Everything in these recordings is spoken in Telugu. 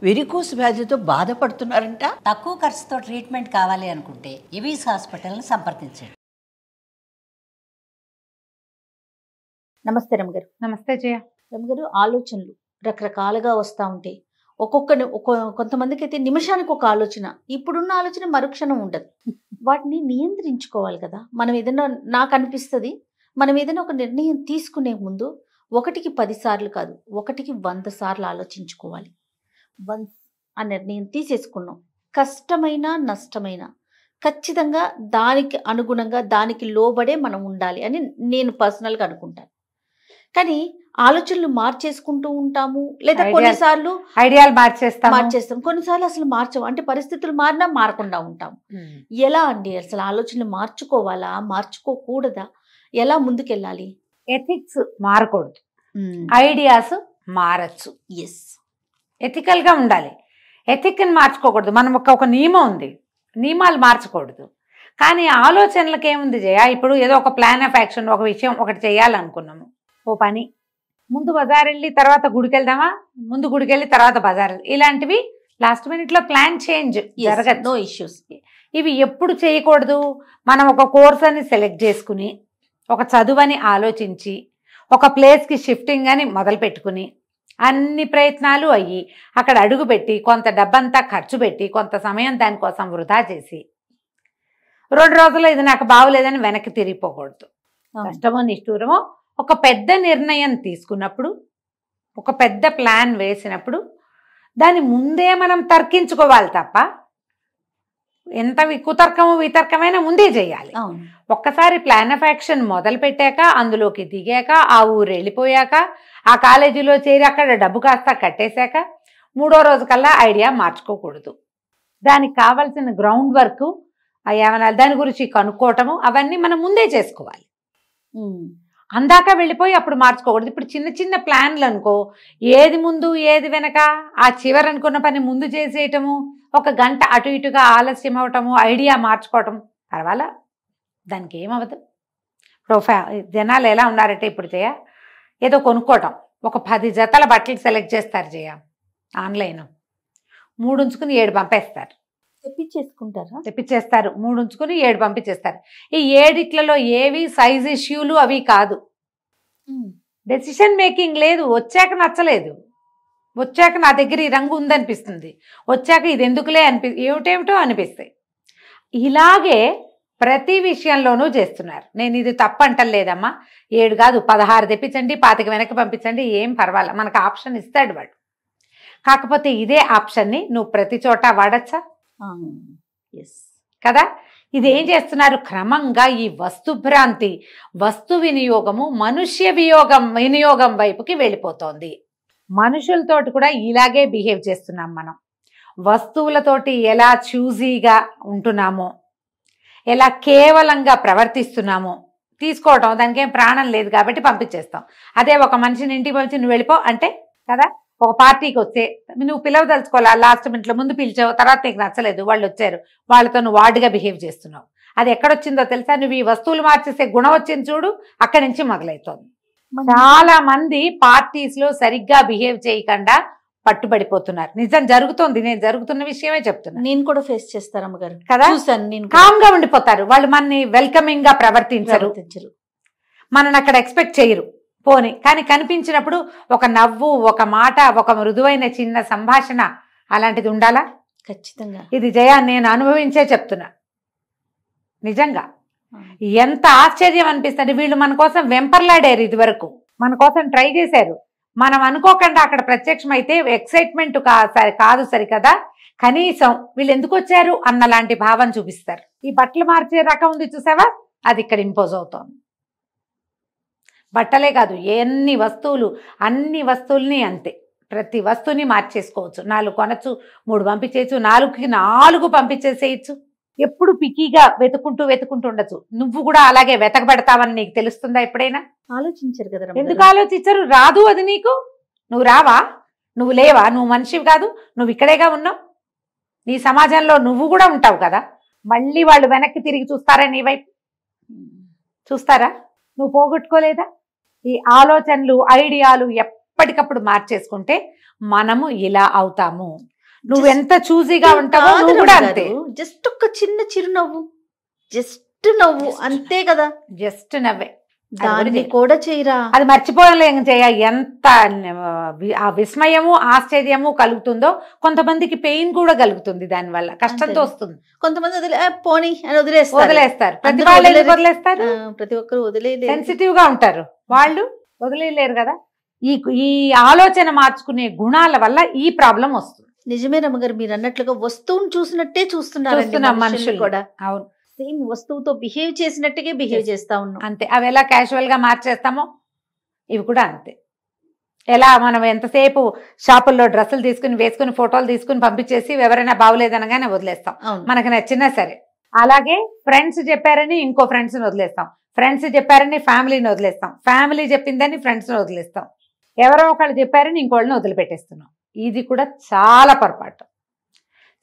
వెరికోస్ వ్యాధితో బాధపడుతున్నారంట. తక్కువ ఖర్చుతో ట్రీట్మెంట్ కావాలి అనుకుంటే ఎవిస్ హాస్పిటల్ని సంప్రదించండి. నమస్తే రమగారు. నమస్తే జయ. రమగారు, ఆలోచనలు రకరకాలుగా వస్తూ ఉంటాయి. కొంతమందికి అయితే నిమిషానికి ఒక ఆలోచన, ఇప్పుడున్న ఆలోచన మరుక్షణం ఉండదు. వాటిని నియంత్రించుకోవాలి కదా. మనం ఏదైనా, నాకు అనిపిస్తుంది, మనం ఏదైనా ఒక నిర్ణయం తీసుకునే ముందు 1కి 10 సార్లు కాదు, 1కి 100 సార్లు ఆలోచించుకోవాలి. వన్స్ ఆ నిర్ణయం తీసేసుకున్నాం, కష్టమైన నష్టమైన ఖచ్చితంగా దానికి అనుగుణంగా దానికి లోబడే మనం ఉండాలి అని నేను పర్సనల్గా అనుకుంటాను. కానీ ఆలోచనలు మార్చేసుకుంటూ ఉంటాము, లేదా కొన్నిసార్లు ఐడియాలు మార్చేస్తాం, కొన్నిసార్లు అసలు మార్చము. అంటే పరిస్థితులు మారినా మారకుండా ఉంటాము. ఎలా అండి అసలు ఆలోచనలు మార్చుకోవాలా, మార్చుకోకూడదా, ఎలా ముందుకెళ్ళాలి? ఎథిక్స్ మారకూడదు, ఐడియాస్ మారచ్చు. ఎస్, ఎథికల్గా ఉండాలి. ఎథిక్ని మార్చుకోకూడదు. మనం ఒక నియమం ఉంది, నియమాలు మార్చకూడదు. కానీ ఆలోచనలకు ఏముంది జయ, ఇప్పుడు ఏదో ఒక ప్లాన్ ఆఫ్ యాక్షన్, ఒక విషయం ఒకటి చేయాలనుకున్నాము, ఓ పని, ముందు బజార్ వెళ్ళి తర్వాత గుడికి వెళ్దామా, ముందు గుడికి వెళ్ళి తర్వాత బజార్, ఇలాంటివి లాస్ట్ మినిట్లో ప్లాన్ చేంజ్ జరగదు. No issues. ఇవి ఎప్పుడు చేయకూడదు. మనం ఒక కోర్స్ అని సెలెక్ట్ చేసుకుని, ఒక చదువని ఆలోచించి, ఒక ప్లేస్కి షిఫ్టింగ్ అని మొదలు పెట్టుకుని, అన్ని ప్రయత్నాలు అయ్యి అక్కడ అడుగు పెట్టి కొంత డబ్బంతా ఖర్చు పెట్టి కొంత సమయం దానికోసం వృధా చేసి 2 రోజుల్లో ఇది నాకు బాగోలేదని వెనక్కి తిరిగిపోకూడదు. కష్టమో నిష్ఠూరమో ఒక పెద్ద నిర్ణయం తీసుకున్నప్పుడు, ఒక పెద్ద ప్లాన్ వేసినప్పుడు దాని ముందే మనం తర్కించుకోవాలి తప్ప, ఎంత కుతర్కము వితర్కమైన ముందే చేయాలి. ఒక్కసారి ప్లాన్ ఆఫ్ యాక్షన్ మొదలు పెట్టాక, అందులోకి దిగాక, ఆ ఊరు వెళ్ళిపోయాక, ఆ కాలేజీలో చేరి అక్కడ డబ్బు కాస్త కట్టేశాక 3వ రోజు కల్లా ఐడియా మార్చుకోకూడదు. దానికి కావాల్సిన గ్రౌండ్ వర్క్, ఏమైనా దాని గురించి కనుక్కోవటము, అవన్నీ మనం ముందే చేసుకోవాలి. అందాక వెళ్ళిపోయి అప్పుడు మార్చుకోకూడదు. ఇప్పుడు చిన్న చిన్న ప్లాన్లు అనుకో, ఏది ముందు ఏది వెనక, ఆ చివరి అనుకున్న పని ముందు చేసేయటము, 1 గంట అటు ఇటుగా ఆలస్యం అవటము, ఐడియా మార్చుకోవటం పర్వాలా, దానికి ఏమవదు. ఇప్పుడు జనాలు ఎలా ఉన్నారంటే, ఇప్పుడు జయ ఏదో కొనుక్కోవటం, ఒక 10 జతల బట్టలు సెలెక్ట్ చేస్తారు జయ, ఆన్లైన్ 3 ఉంచుకుని 7 పంపేస్తారు. తెప్పించేస్తారు 3 ఉంచుకుని 7 పంపించేస్తారు. ఈ 7 ఏవి సైజ్ ఇష్యూలు అవి కాదు, డెసిషన్ మేకింగ్ లేదు. వచ్చాక నచ్చలేదు, వచ్చాక నా దగ్గర ఈ రంగు ఉందనిపిస్తుంది, వచ్చాక ఇది ఎందుకులే ఏమిటేమిటో అనిపిస్తాయి. ఇలాగే ప్రతి విషయంలోనూ చేస్తున్నారు. నేను ఇది తప్పంటలేదమ్మా, 7 కాదు 16 తెప్పించండి, 25 వెనక్కి పంపించండి, ఏం పర్వాలేదు, మనకు ఆప్షన్ ఇస్తాడు వాడు. కాకపోతే ఇదే ఆప్షన్ని నువ్వు ప్రతి చోట వాడచ్చా? కదా. ఇది ఏం చేస్తున్నారు, క్రమంగా ఈ వస్తుభ్రాంతి, వస్తు వినియోగము మనుష్య వినియోగం వైపుకి వెళ్ళిపోతోంది. మనుషులతోటి కూడా ఇలాగే బిహేవ్ చేస్తున్నాం మనం. వస్తువులతోటి ఎలా చూజీగా ఉంటున్నామో, ఎలా కేవలంగా ప్రవర్తిస్తున్నామో, తీసుకోవటం దానికి ఏం ప్రాణం లేదు కాబట్టి పంపించేస్తాం. అదే ఒక మనిషిని ఇంటికి పంపించి నువ్వు వెళ్ళిపో అంటే కదా, ఒక పార్టీకి వస్తే నువ్వు పిలవదలుచుకోవాలా, లాస్ట్ మినిట్లో ముందు పిలిచావు, తర్వాత నీకు నచ్చలేదు, వాళ్ళు వచ్చారు, వాళ్ళతో నువ్వు వార్డుగా బిహేవ్ చేస్తున్నావు. అది ఎక్కడొచ్చిందో తెలుసా, నువ్వు ఈ వస్తువులు మార్చేసే గుణం వచ్చింది చూడు, అక్కడి నుంచి మొదలవుతోంది. చాలా మంది పార్టీస్ లో సరిగ్గా బిహేవ్ చేయకుండా పట్టుబడిపోతున్నారు. నిజం జరుగుతోంది, నేను జరుగుతున్న విషయమే చెప్తున్నా. నేను కూడా ఫేస్ చేస్తాను అమ్మగారు కదా. కామ్ గా ఉండిపోతారు వాళ్ళు, మనని వెల్కమింగ్ గా ప్రవర్తించరు, మనని అక్కడ ఎక్స్పెక్ట్ చేయరు. పోని కానీ కనిపించినప్పుడు ఒక నవ్వు, ఒక మాట, ఒక మృదువైన చిన్న సంభాషణ అలాంటిది ఉండాలా? ఖచ్చితంగా. ఇది జయ నేను అనుభవించే చెప్తున్నా. నిజంగా ఎంత ఆశ్చర్యం అనిపిస్తుంది. వీళ్ళు మన కోసం వెంపర్లాడారు, ఇది వరకు మన కోసం ట్రై చేశారు. మనం అనుకోకుండా అక్కడ ప్రత్యక్షమైతే ఎక్సైట్మెంట్ కాదు సరికదా, కనీసం వీళ్ళు ఎందుకు వచ్చారు అన్నలాంటి భావం చూపిస్తారు. ఈ బట్టలు మార్చే రకం ఉంది చూసావా, అది ఇక్కడ ఇంపోజ్ అవుతోంది. బట్టలే కాదు, ఎన్ని వస్తువులు, అన్ని వస్తువుల్ని అంతే. ప్రతి వస్తువుని మార్చేసుకోవచ్చు. 4 కొనచ్చు, 3 పంపించేయచ్చు, 4కి 4 పంపించేసేయచ్చు. ఎప్పుడు పికీగా వెతుకుంటూ ఉండొచ్చు. నువ్వు కూడా అలాగే వెతకబెడతావని నీకు తెలుస్తుందా ఎప్పుడైనా? ఆలోచించారు కదా. ఎందుకు ఆలోచించరు? రాదు అది నీకు. నువ్వు రావా? నువ్వు లేవా? నువ్వు మనిషివి కాదు, నువ్వు ఇక్కడేగా ఉన్నావు. నీ సమాజంలో నువ్వు కూడా ఉంటావు కదా. మళ్ళీ వాళ్ళు వెనక్కి తిరిగి చూస్తారా నీ వైపు? చూస్తారా? నువ్వు పోగొట్టుకోలేదా? ఈ ఆలోచనలు, ఐడియాలు ఎప్పటికప్పుడు మార్చేసుకుంటే మనము ఇలా అవుతాము. నువ్వు ఎంత చూజీగా ఉంటావో నువ్వు కూడా అంతే. జస్ట్ ఒక చిన్న చిరునవ్వు, జస్ట్ నవ్వు అంతే కదా, జస్ట్ నవ్వే. దాన్ని కూడా చేయరా, అది మర్చిపోలేం చేయ. ఎంత ఆ విస్మయము ఆశ్చర్యము కలుగుతుందో, కొంతమందికి పెయిన్ కూడా కలుగుతుంది, దానివల్ల కష్టంతో వస్తుంది. కొంతమంది పోనీ అని వదిలేస్తారు. ప్రతి వాళ్ళు వదిలేస్తారు, ప్రతి ఒక్కరు వదిలేదు, సెన్సిటివ్ గా ఉంటారు వాళ్ళు, వదిలేయలేరు కదా. ఈ ఆలోచన మార్చుకునే గుణాల వల్ల ఈ ప్రాబ్లం వస్తుంది. నిజమే రమ్మగారు, మీరు అన్నట్లుగా వస్తువును చూసినట్టే చూస్తున్నారు మనుషులు కూడా. అవును, సేమ్ వస్తువుతో బిహేవ్ చేసినట్టుగా బిహేవ్ చేస్తా ఉన్నాం అంతే. అవి ఎలా క్యాజువల్ గా మార్చేస్తామో ఇవి కూడా అంతే. ఎలా మనం ఎంతసేపు షాపుల్లో డ్రెస్సులు తీసుకుని వేసుకుని ఫోటోలు తీసుకుని పంపించేసి ఎవరైనా బాగోలేదనగానే వదిలేస్తాం, మనకు నచ్చినా సరే. అలాగే ఫ్రెండ్స్ చెప్పారని ఇంకో ఫ్రెండ్స్ని వదిలేస్తాం, ఫ్రెండ్స్ చెప్పారని ఫ్యామిలీని వదిలేస్తాం, ఫ్యామిలీ చెప్పిందని ఫ్రెండ్స్ని వదిలేస్తాం, ఎవరో ఒకళ్ళు చెప్పారని ఇంకోళ్ళని వదిలిపెట్టేస్తున్నాం. ఇది కూడా చాలా పొరపాటు.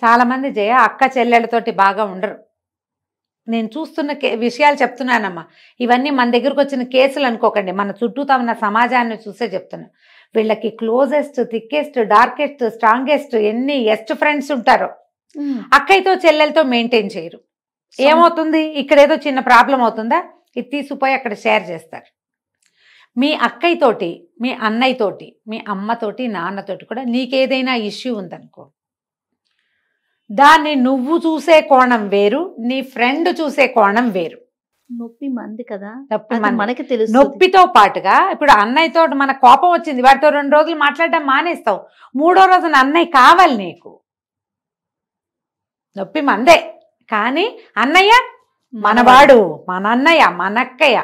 చాలామంది జయ అక్క చెల్లెళ్ళతోటి బాగా ఉండరు. నేను చూస్తున్న విషయాలు చెప్తున్నానమ్మా, ఇవన్నీ మన దగ్గరకు వచ్చిన కేసులు అనుకోకండి, మన చుట్టూతో ఉన్న సమాజాన్ని చూసే చెప్తున్నా. వీళ్ళకి క్లోజెస్ట్, థిక్కెస్ట్, డార్కెస్ట్, స్ట్రాంగెస్ట్ ఎన్ని ఎస్ట్ ఫ్రెండ్స్ ఉంటారో అక్కయ్యతో చెల్లెలతో మెయింటైన్ చేయరు. ఏమవుతుంది, ఇక్కడ ఏదో చిన్న ప్రాబ్లం అవుతుందా, ఇది తీసుకుపోయి అక్కడ షేర్ చేస్తారు. మీ అక్కయ్యతోటి, మీ అన్నయ్యతోటి, మీ అమ్మతోటి, నాన్నతోటి కూడా నీకేదైనా ఇష్యూ ఉందనుకో, దాన్ని నువ్వు చూసే కోణం వేరు, నీ ఫ్రెండ్ చూసే కోణం వేరు. నొప్పి మంది కదా, మనకి తెలుసు. నొప్పితో పాటుగా ఇప్పుడు అన్నయ్యతో మన కోపం వచ్చింది, వాటితో 2 రోజులు మాట్లాడడం మానేస్తావు, 3వ రోజున అన్నయ్య కావాలి నీకు. నొప్పి మందే, కానీ అన్నయ్య మనవాడు, మన అన్నయ్య, మన అక్కయ్య,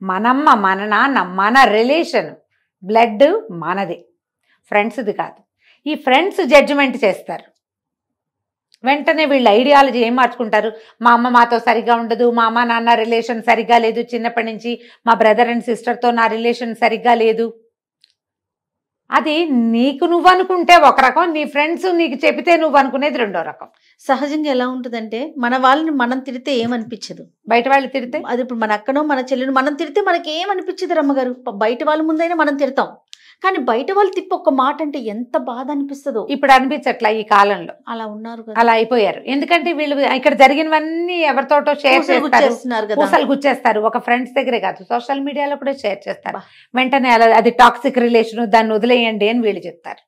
మనమ్మ, మన నాన్న, మన రిలేషన్, బ్లడ్ మనది, ఫ్రెండ్స్ది కాదు. ఈ ఫ్రెండ్స్ జడ్జిమెంట్ చేస్తారు. వెంటనే వీళ్ళ ఐడియాలజీ ఏం మార్చుకుంటారు, మా అమ్మ మాతో సరిగ్గా ఉండదు, మా అమ్మ నాన్న రిలేషన్ సరిగ్గా లేదు, చిన్నప్పటి నుంచి మా బ్రదర్ అండ్ సిస్టర్తో నా రిలేషన్ సరిగ్గా లేదు. అది నీకు నువ్వు అనుకుంటే ఒక రకం, నీ ఫ్రెండ్స్ నీకు చెబితే నువ్వు అనుకునేది 2వ రకం. సహజంగా ఎలా ఉంటుందంటే, మన వాళ్ళని మనం తిడితే ఏమనిపించదు, బయట వాళ్ళు తిడితే, అది ఇప్పుడు మన అక్కనో మన చెల్లెను మనం తిడితే మనకి ఏమనిపించదు రమ్మగారు. బయట వాళ్ళ ముందైనా మనం తిడతాం, కానీ బయట వాళ్ళు తిప్పి ఒక మాట అంటే ఎంత బాధ అనిపిస్తుందో. ఇప్పుడు అనిపించట్లా ఈ కాలంలో, అలా ఉన్నారు, అలా అయిపోయారు. ఎందుకంటే వీళ్ళు ఇక్కడ జరిగినవన్నీ ఎవరితోటో షేర్ చేస్తున్నారు కదా, పూసలు గుచ్చేస్తారు. ఒక ఫ్రెండ్స్ దగ్గరే కాదు, సోషల్ మీడియాలో కూడా షేర్ చేస్తారు. వెంటనే అది టాక్సిక్ రిలేషన్, దాన్ని వదిలేయండి అని వీళ్ళు చెప్తారు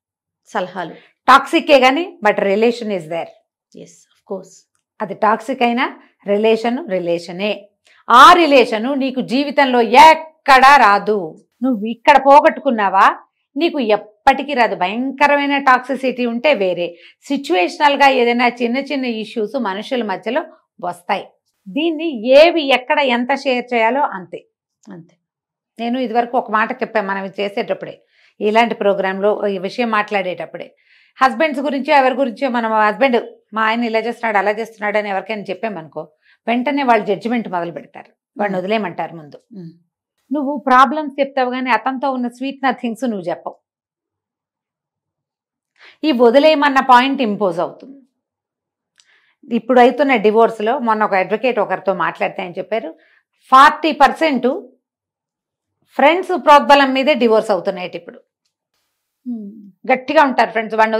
సలహాలు. టాక్సికే కానీ but relation is there. Yes, of course. అది టాక్సిక్ అయినా రిలేషనే. ఆ రిలేషను నీకు జీవితంలో ఎక్కడా రాదు. నువ్వు ఇక్కడ పోగొట్టుకున్నావా నీకు ఎప్పటికీ రాదు. భయంకరమైన టాక్సిసిటీ ఉంటే వేరే, సిచ్యువేషనల్గా ఏదైనా చిన్న చిన్న ఇష్యూస్ మనుషుల మధ్యలో వస్తాయి. దీన్ని ఏవి ఎక్కడ ఎంత షేర్ చేయాలో అంతే. నేను ఇదివరకు ఒక మాట చెప్పాను, మనం ఇది చేసేటప్పుడే, ఇలాంటి ప్రోగ్రాంలో ఈ విషయం మాట్లాడేటప్పుడే, హస్బెండ్స్ గురించో ఎవరి గురించో, మనం హస్బెండ్ మా ఆయన ఇలా చేస్తున్నాడు అలా చేస్తున్నాడు అని ఎవరికైనా చెప్పామనుకో, వెంటనే వాళ్ళు జడ్జిమెంట్ మొదలు పెడతారు, వాడిని వదిలేయమంటారు. ముందు నువ్వు ప్రాబ్లమ్స్ చెప్తావు కానీ అతనితో ఉన్న స్వీట్ నథింగ్స్ నువ్వు చెప్పవు. ఈ వదిలేయమన్న పాయింట్ ఇంపోజ్ అవుతుంది. ఇప్పుడు అవుతున్న డివోర్స్లో మొన్న ఒక అడ్వకేట్ ఒకరితో మాట్లాడితే ఆయన చెప్పారు, 40% ఫ్రెండ్స్ ప్రోద్బలం మీదే డివోర్స్ అవుతున్నాయి. ఇప్పుడు గట్టిగా ఉంటారు ఫ్రెండ్స్, వాడిని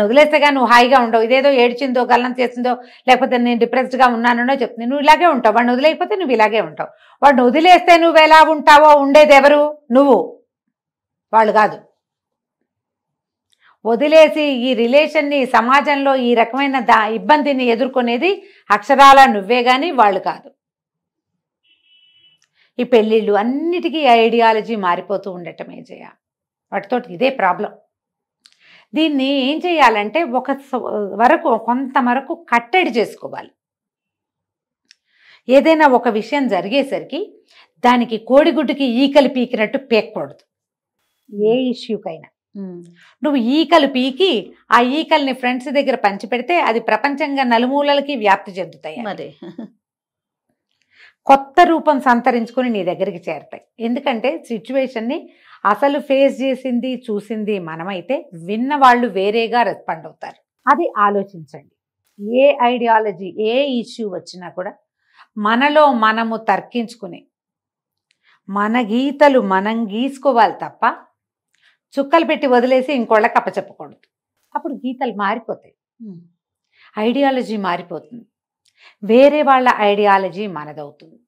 వదిలేస్తే కానీ నువ్వు హాయిగా ఉండవు, ఇదేదో ఏడ్చిందో గల్లం చేసిందో లేకపోతే నేను డిప్రెస్డ్గా ఉన్నానో చెప్తుంది, నువ్వు ఇలాగే ఉంటావు. వాడిని వదిలేకపోతే నువ్వు ఇలాగే ఉంటావు. వాడిని వదిలేస్తే నువ్వు ఎలా ఉంటావో ఉండేది ఎవరు? నువ్వు, వాళ్ళు కాదు. వదిలేసి ఈ రిలేషన్ని, సమాజంలో ఈ రకమైన ఇబ్బందిని ఎదుర్కొనేది అక్షరాల నువ్వే కానీ వాళ్ళు కాదు. ఈ పెళ్ళిళ్ళు అన్నిటికీ ఐడియాలజీ మారిపోతూ ఉండటమే జయ, వాటితోటి ఇదే ప్రాబ్లం. దీన్ని ఏం చేయాలంటే కొంతవరకు కట్టడి చేసుకోవాలి. ఏదైనా ఒక విషయం జరిగేసరికి దానికి కోడిగుడ్డుకి ఈకలు పీకినట్టు పీకకూడదు. ఏ ఇష్యూకైనా నువ్వు ఈకలు పీకి ఆ ఈకల్ని ఫ్రెండ్స్ దగ్గర పంచిపెడితే అది ప్రపంచంగా నలుమూలలకి వ్యాప్తి చెందుతాయి, మరి కొత్త రూపం సంతరించుకొని నీ దగ్గరికి చేరతాయి. ఎందుకంటే సిచ్యువేషన్ని అసలు ఫేస్ చేసింది చూసింది మనమైతే, విన్న వాళ్ళు వేరేగా రెస్పాండ్ అవుతారు. అది ఆలోచించండి. ఏ ఐడియాలజీ, ఏ ఇష్యూ వచ్చినా కూడా మనలో మనము తర్కించుకుని మన గీతలు మనం గీసుకోవాలి తప్ప చుక్కలు పెట్టి వదిలేసి ఇంకోళ్ళకి అప్పచెప్పకూడదు. అప్పుడు గీతలు మారిపోతాయి, ఐడియాలజీ మారిపోతుంది, వేరే వాళ్ళ ఐడియాలజీ మనదవుతుంది.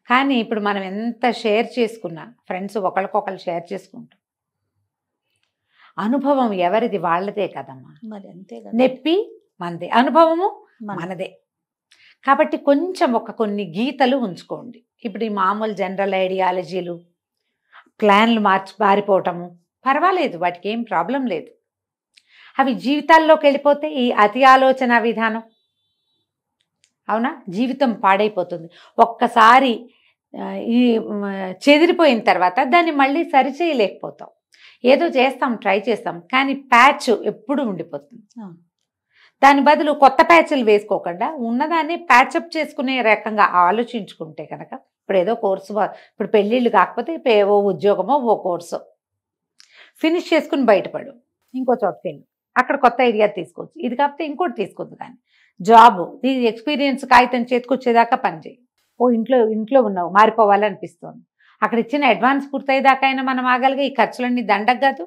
కానీ ఇప్పుడు మనం ఎంత షేర్ చేసుకున్నా, ఫ్రెండ్స్ ఒకరికొకరు షేర్ చేసుకుంటాం, అనుభవం ఎవరిది వాళ్ళదే కదమ్మా. మరి అంతే కదా. నొప్పి మనదే, అనుభవము మనదే. కాబట్టి కొంచెం కొన్ని గీతలు ఉంచుకోండి. ఇప్పుడు ఈ మామూలు జనరల్ ఐడియాలజీలు, ప్లాన్లు మారిపోవటము పర్వాలేదు, వాటికి ఏం ప్రాబ్లం లేదు. అవి జీవితాల్లోకి వెళ్ళిపోతే ఈ అతి ఆలోచన విధానం, అవునా, జీవితం పాడైపోతుంది. ఒక్కసారి ఈ చెదిరిపోయిన తర్వాత దాన్ని మళ్ళీ సరిచేయలేకపోతాం. ఏదో చేస్తాం, ట్రై చేస్తాం, కానీ ప్యాచ్ ఎప్పుడు ఉండిపోతుంది. దాని బదులు కొత్త ప్యాచ్లు వేసుకోకుండా ఉన్నదాన్ని ప్యాచప్ చేసుకునే రకంగా ఆలోచించుకుంటే కనుక, ఇప్పుడు ఏదో కోర్సు, ఇప్పుడు పెళ్ళిళ్ళు కాకపోతే ఓ ఉద్యోగమో ఓ కోర్సు ఫినిష్ చేసుకుని బయటపడు, ఇంకో చోటకి వెళ్ళి అక్కడ కొత్త ఐడియా తీసుకోవచ్చు. ఇది కాకపోతే ఇంకోటి తీసుకోవద్దు. కానీ జాబు, నీ ఎక్స్పీరియన్స్ కాగితం చేతికొచ్చేదాకా పనిచేయి. ఓ ఇంట్లో ఉన్నావు, మారిపోవాలనిపిస్తుంది, అక్కడ ఇచ్చిన అడ్వాన్స్ పూర్తయ్యేదాకా అయినా మనం ఆగలిగా. ఈ ఖర్చులన్నీ దండగ కాదు,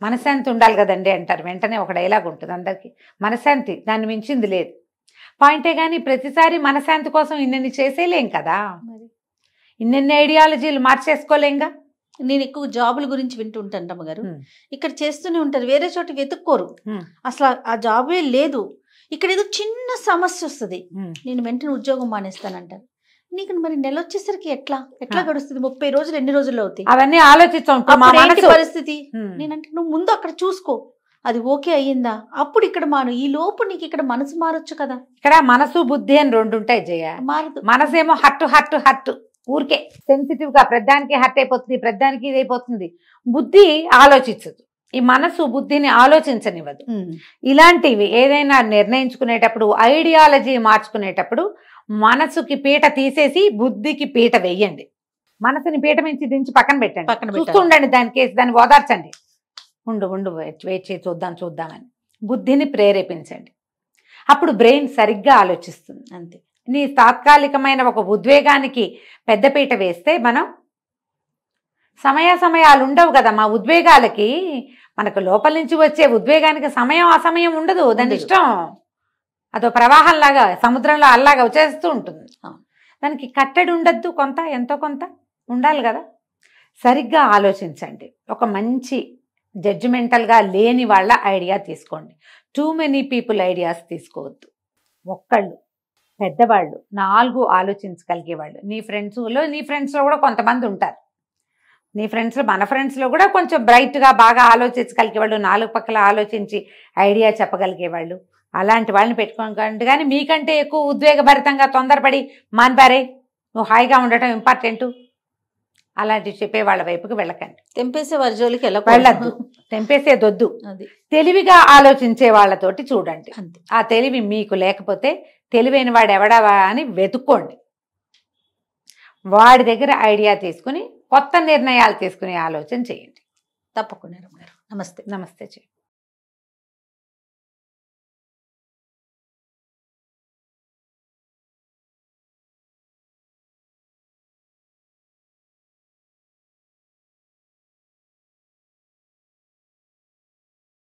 మనశ్శాంతి ఉండాలి కదండి అంటారు. వెంటనే ఒక డైలాగ్ ఉంటుంది అందరికీ, మనశ్శాంతి దాన్ని మించింది లేదు. పాయింటే కానీ ప్రతిసారి మనశ్శాంతి కోసం ఇన్నెన్ని చేసేలేం కదా, ఇన్నెన్ని ఐడియాలజీలు మార్చేసుకోలేంగా. నేను ఎక్కువ జాబుల గురించి వింటుంటాను రమ్మగారు. ఇక్కడ చేస్తూనే ఉంటారు, వేరే చోట వెతుక్కోరు, అసలు ఆ జాబే లేదు. ఇక్కడ ఏదో చిన్న సమస్య వస్తుంది, నేను వెంటనే ఉద్యోగం మానేస్తానంటారు. నీకు మరి నెల వచ్చేసరికి ఎట్లా గడుస్తుంది? 30 రోజులు ఎన్ని రోజుల్లో అవుతాయి? అవన్నీ ఆలోచిస్తాం పరిస్థితి. నేనంటే నువ్వు ముందు అక్కడ చూసుకో, అది ఓకే అయ్యిందా, అప్పుడు ఇక్కడ మారు. ఈ లోపు నీకు ఇక్కడ మనసు మారొచ్చు కదా. ఇక్కడ మనసు బుద్ధి అని రెండు ఉంటాయి జయ. మారదు. మనసేమో హట్టు ఊరికే సెన్సిటివ్ గా ప్రతిదానికి హర్ట్ అయిపోతుంది, ప్రతిదానికి ఇది అయిపోతుంది. బుద్ధి ఆలోచించదు, ఈ మనసు బుద్ధిని ఆలోచించనివ్వదు. ఇలాంటివి ఏదైనా నిర్ణయించుకునేటప్పుడు, ఐడియాలజీ మార్చుకునేటప్పుడు మనసుకి పీట తీసేసి బుద్ధికి పీట వెయ్యండి. మనసుని పీట మించి దించి పక్కన పెట్టండి, చూస్తుండండి దాన్ని ఓదార్చండి. ఉండు వెయిట్ చేసి చూద్దామని బుద్ధిని ప్రేరేపించండి. అప్పుడు బ్రెయిన్ సరిగ్గా ఆలోచిస్తుంది. అంతే. నీ తాత్కాలికమైన ఒక ఉద్వేగానికి పెద్దపీట వేస్తే మనం సమయాలు ఉండవు కదా. మా ఉద్వేగాలకి, మనకు లోపల నుంచి వచ్చే ఉద్వేగానికి సమయం అసమయం ఉండదు. దాని ఇష్టం, అదో ప్రవాహంలాగా సముద్రంలో అల్లాగా వచ్చేస్తూ ఉంటుంది. దానికి కట్టడి ఉండద్దు, ఎంతో కొంత ఉండాలి కదా. సరిగ్గా ఆలోచించండి. ఒక మంచి జడ్జిమెంటల్గా లేని వాళ్ళ ఐడియా తీసుకోండి. టూ మెనీ పీపుల్ ఐడియాస్ తీసుకోవద్దు. ఒక్కళ్ళు పెద్దవాళ్ళు, 4 ఆలోచించగలిగేవాళ్ళు. నీ ఫ్రెండ్స్లో కూడా కొంతమంది ఉంటారు. మన ఫ్రెండ్స్లో కూడా కొంచెం బ్రైట్గా బాగా ఆలోచించగలిగేవాళ్ళు, 4 పక్కల ఆలోచించి ఐడియా చెప్పగలిగేవాళ్ళు, అలాంటి వాళ్ళని పెట్టుకోకండి. కానీ మీకంటే ఎక్కువ ఉద్వేగభరితంగా తొందరపడి మాన్పారే, నువ్వు హాయిగా ఉండటం ఇంపార్టెంటు, అలాంటివి చెప్పే వాళ్ళ వైపుకి వెళ్ళకండి. తెంపేసే వారి జోలికి వెళ్ళద్దు, తెంపేసేదొద్దు. తెలివిగా ఆలోచించే వాళ్ళతోటి చూడండి. ఆ తెలివి మీకు లేకపోతే తెలివైన వాడు ఎవడావా అని వెతుక్కోండి. వాడి దగ్గర ఐడియా తీసుకుని కొత్త నిర్ణయాలు తీసుకునే ఆలోచన చేయండి. తప్పకుండా. నమస్తే. నమస్తే.